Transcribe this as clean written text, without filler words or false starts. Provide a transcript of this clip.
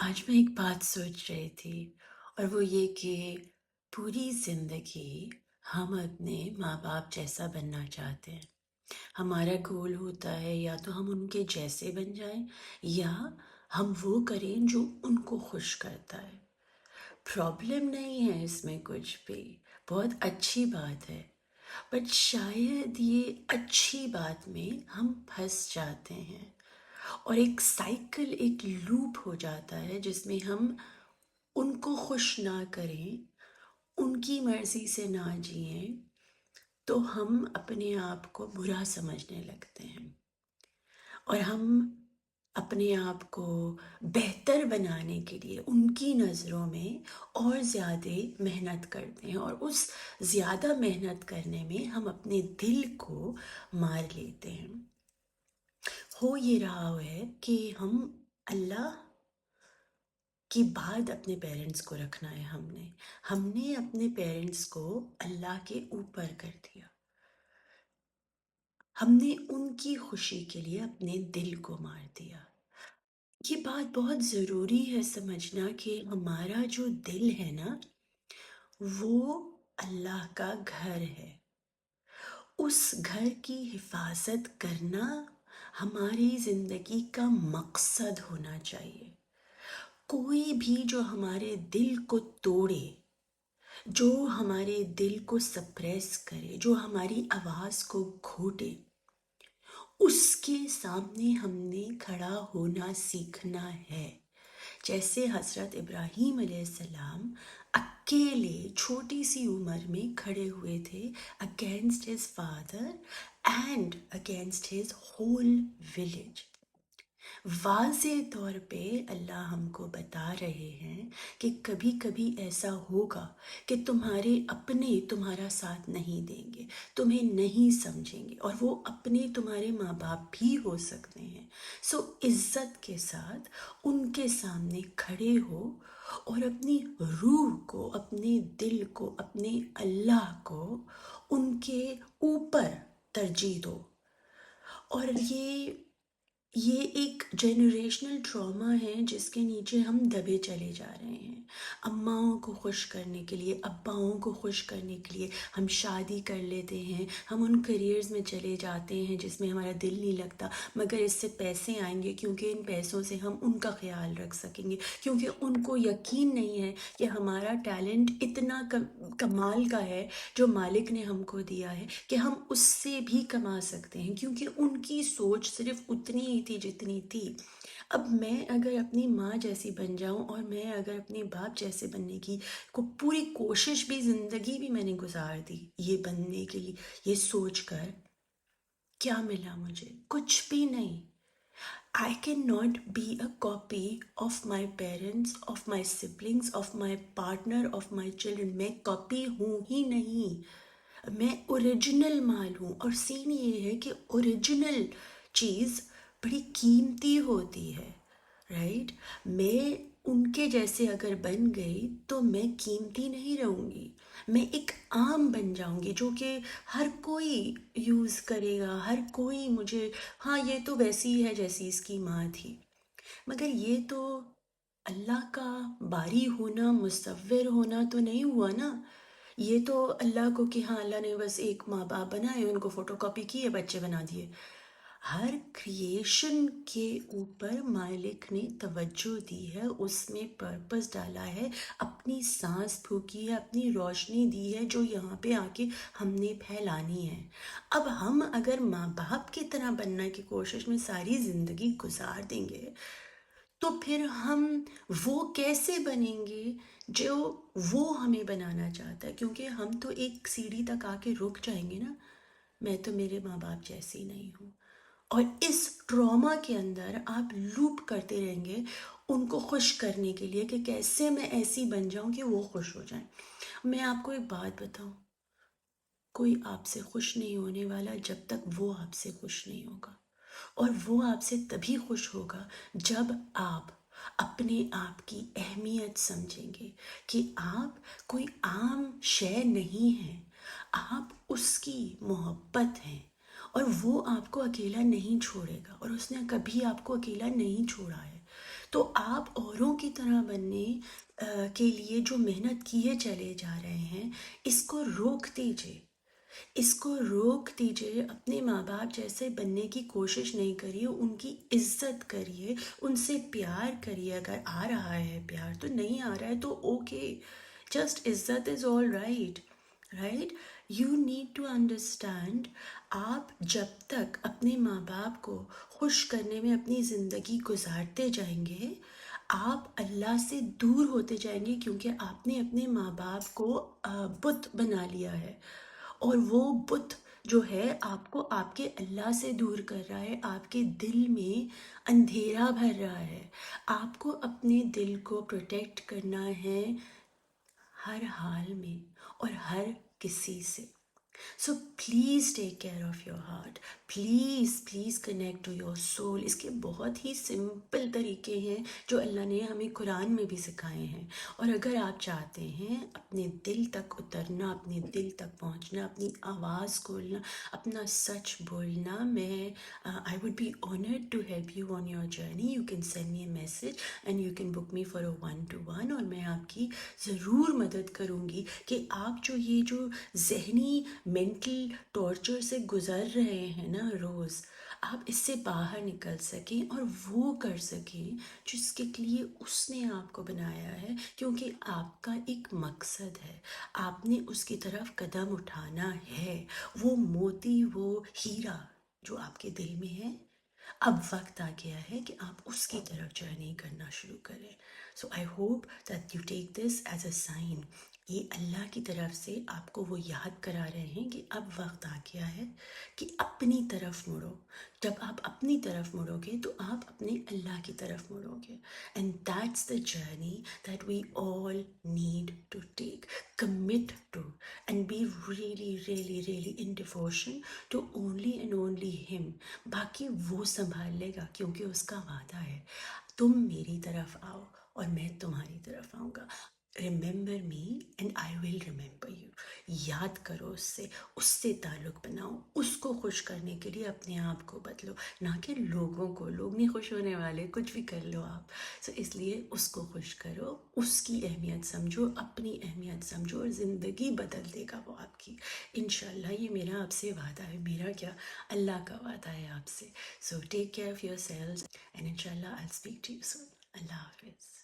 आज मैं एक बात सोच रही थी और वो ये कि पूरी ज़िंदगी हम अपने माँ बाप जैसा बनना चाहते हैं। हमारा गोल होता है या तो हम उनके जैसे बन जाएं या हम वो करें जो उनको खुश करता है। प्रॉब्लम नहीं है इसमें कुछ भी, बहुत अच्छी बात है। बट शायद ये अच्छी बात में हम फंस जाते हैं और एक साइकिल, एक लूप हो जाता है जिसमें हम उनको खुश ना करें, उनकी मर्ज़ी से ना जिएँ, तो हम अपने आप को बुरा समझने लगते हैं और हम अपने आप को बेहतर बनाने के लिए उनकी नज़रों में और ज़्यादा मेहनत करते हैं और उस ज़्यादा मेहनत करने में हम अपने दिल को मार लेते हैं। हो ये रहा है कि हम अल्लाह की बात अपने पेरेंट्स को रखना है। हमने अपने पेरेंट्स को अल्लाह के ऊपर कर दिया। हमने उनकी खुशी के लिए अपने दिल को मार दिया। ये बात बहुत ज़रूरी है समझना कि हमारा जो दिल है ना, वो अल्लाह का घर है। उस घर की हिफाजत करना हमारी ज़िंदगी का मकसद होना चाहिए। कोई भी जो हमारे दिल को तोड़े, जो हमारे दिल को सप्रेस करे, जो हमारी आवाज़ को घोटे, उसके सामने हमने खड़ा होना सीखना है। जैसे हज़रत इब्राहीम अलैहिस्सलाम अकेले छोटी सी उम्र में खड़े हुए थे against his father and against his whole village. वाज़े तौर पे अल्लाह हमको बता रहे हैं कि कभी कभी ऐसा होगा कि तुम्हारे अपने तुम्हारा साथ नहीं देंगे, तुम्हें नहीं समझेंगे, और वो अपने तुम्हारे माँ बाप भी हो सकते हैं। सो इज़्ज़त के साथ उनके सामने खड़े हो और अपनी रूह को, अपने दिल को, अपने अल्लाह को उनके ऊपर तरजीह दो। और ये एक जनरेशनल ट्रॉमा है जिसके नीचे हम दबे चले जा रहे हैं। अम्माओं को खुश करने के लिए, अब्बाओं को खुश करने के लिए हम शादी कर लेते हैं, हम उन करियर्स में चले जाते हैं जिसमें हमारा दिल नहीं लगता, मगर इससे पैसे आएंगे क्योंकि इन पैसों से हम उनका ख्याल रख सकेंगे, क्योंकि उनको यकीन नहीं है कि हमारा टैलेंट इतना कमाल का है जो मालिक ने हमको दिया है कि हम उससे भी कमा सकते हैं, क्योंकि उनकी सोच सिर्फ उतनी ही थी जितनी थी। अब मैं अगर अपनी माँ जैसी बन जाऊं और मैं अगर अपने बाप जैसे बनने की को पूरी कोशिश भी, ज़िंदगी भी मैंने गुजार दी ये बनने के लिए, ये सोच कर क्या मिला मुझे? कुछ भी नहीं। I cannot be a copy of my parents, of my siblings, of my partner, of my children. मैं कॉपी हूँ ही नहीं, मैं ओरिजिनल माल हूँ। और सीन ये है कि ओरिजिनल चीज़ बड़ी कीमती होती है, राइट? मैं उनके जैसे अगर बन गई तो मैं कीमती नहीं रहूँगी, मैं एक आम बन जाऊँगी जो कि हर कोई यूज़ करेगा, हर कोई मुझे, हाँ ये तो वैसी ही है जैसी इसकी माँ थी। मगर ये तो अल्लाह का बारी होना, मुसव्विर होना तो नहीं हुआ ना। ये तो अल्लाह को कि हाँ अल्लाह ने बस एक माँ बाप बनाए, उनको फ़ोटोकॉपी किए, बच्चे बना दिए। हर क्रिएशन के ऊपर मालिक ने तवज्जो दी है, उसमें पर्पस डाला है, अपनी सांस फूकी है, अपनी रोशनी दी है जो यहाँ पे आके हमने फैलानी है। अब हम अगर माँ बाप की तरह बनने की कोशिश में सारी ज़िंदगी गुजार देंगे तो फिर हम वो कैसे बनेंगे जो वो हमें बनाना चाहता है? क्योंकि हम तो एक सीढ़ी तक आके रुक जाएंगे ना। मैं तो मेरे माँ बाप जैसी नहीं हूँ, और इस ट्रॉमा के अंदर आप लूप करते रहेंगे उनको खुश करने के लिए कि कैसे मैं ऐसी बन जाऊं कि वो खुश हो जाएं। मैं आपको एक बात बताऊं, कोई आपसे खुश नहीं होने वाला जब तक वो आपसे खुश नहीं होगा, और वो आपसे तभी खुश होगा जब आप अपने आप की अहमियत समझेंगे कि आप कोई आम शय नहीं हैं, आप उसकी मोहब्बत हैं, और वो आपको अकेला नहीं छोड़ेगा और उसने कभी आपको अकेला नहीं छोड़ा है। تو آپ اوروں کی طرح بننے کے لیے جو محنت کیے چلے جا رہے ہیں، اس کو روک دیجئے، اس کو روک دیجئے، اپنے ماں باپ جیسے بننے کی کوشش نہیں کریے، ان کی عزت کریے، ان سے پیار کریے، اگر آ رہا ہے پیار تو، نہیں آ رہا ہے تو اوکے، جسٹ عزت is all right, right. You need to understand, آپ جب تک اپنے ماں باپ کو خوش کرنے میں اپنی زندگی گزارتے جائیں گے، آپ اللہ سے دور ہوتے جائیں گے، کیونکہ آپ نے اپنے ماں باپ کو بت بنا لیا ہے، اور وہ بت جو ہے آپ کو آپ کے اللہ سے دور کر رہا ہے، آپ کے دل میں اندھیرا بھر رہا ہے. آپ کو اپنے دل کو پروٹیکٹ کرنا ہے ہر حال میں اور ہر کسی سے. So please take care of your heart, please please connect to your soul. اس کے بہت ہی سمپل طریقے ہیں جو اللہ نے ہمیں قرآن میں بھی سکھائے ہیں، اور اگر آپ چاہتے ہیں اپنے دل تک اترنا، اپنے دل تک پہنچنا، اپنی آواز کھولنا، اپنا سچ بولنا، میں I would be honoured to help you on your journey. You can send me a message and you can book me for a 1-to-1، اور میں آپ کی ضرور مدد کروں گی کہ آپ جو یہ جو ذہنی مینٹل ٹارچر سے گزر رہے ہیں نا روز، آپ اس سے باہر نکل سکیں اور وہ کر سکیں جس کے لیے اس نے آپ کو بنایا ہے، کیونکہ آپ کا ایک مقصد ہے، آپ نے اس کی طرف قدم اٹھانا ہے. وہ موتی، وہ ہیرا جو آپ کے دل میں ہے، اب وقت آ گیا ہے کہ آپ اس کی طرف جرنی کرنا شروع کریں. So I hope that you take this as a sign. یہ اللہ کی طرف سے آپ کو وہ یاد کرا رہے ہیں کہ اب وقت آ گیا ہے کہ اپنی طرف مڑو. جب آپ اپنی طرف مڑو گے تو آپ اپنے اللہ کی طرف مڑو گے. And that's the journey that we all need to take. Commit to and be really really really in devotion to only and only him. باقی وہ سنبھال لے گا، کیونکہ اس کا وعدہ ہے تم میری طرف آؤ اور میں تمہاری طرف آؤں گا. Remember me and I will remember you. یاد کرو اس سے تعلق بناؤ، اس کو خوش کرنے کے لیے اپنے آپ کو بدلو، نہ کہ لوگوں کو. لوگ نہیں خوش ہونے والے، کچھ بھی کر لو آپ. سو اس لیے اس کو خوش کرو، اس کی اہمیت سمجھو، اپنی اہمیت سمجھو، اور زندگی بدل دے گا وہ آپ کی انشاءاللہ. یہ میرا آپ سے وعدہ ہے، میرا کیا، اللہ کا وعدہ ہے آپ سے. So take care of yourselves and انشاءاللہ I'll speak to you soon. اللہ حافظ.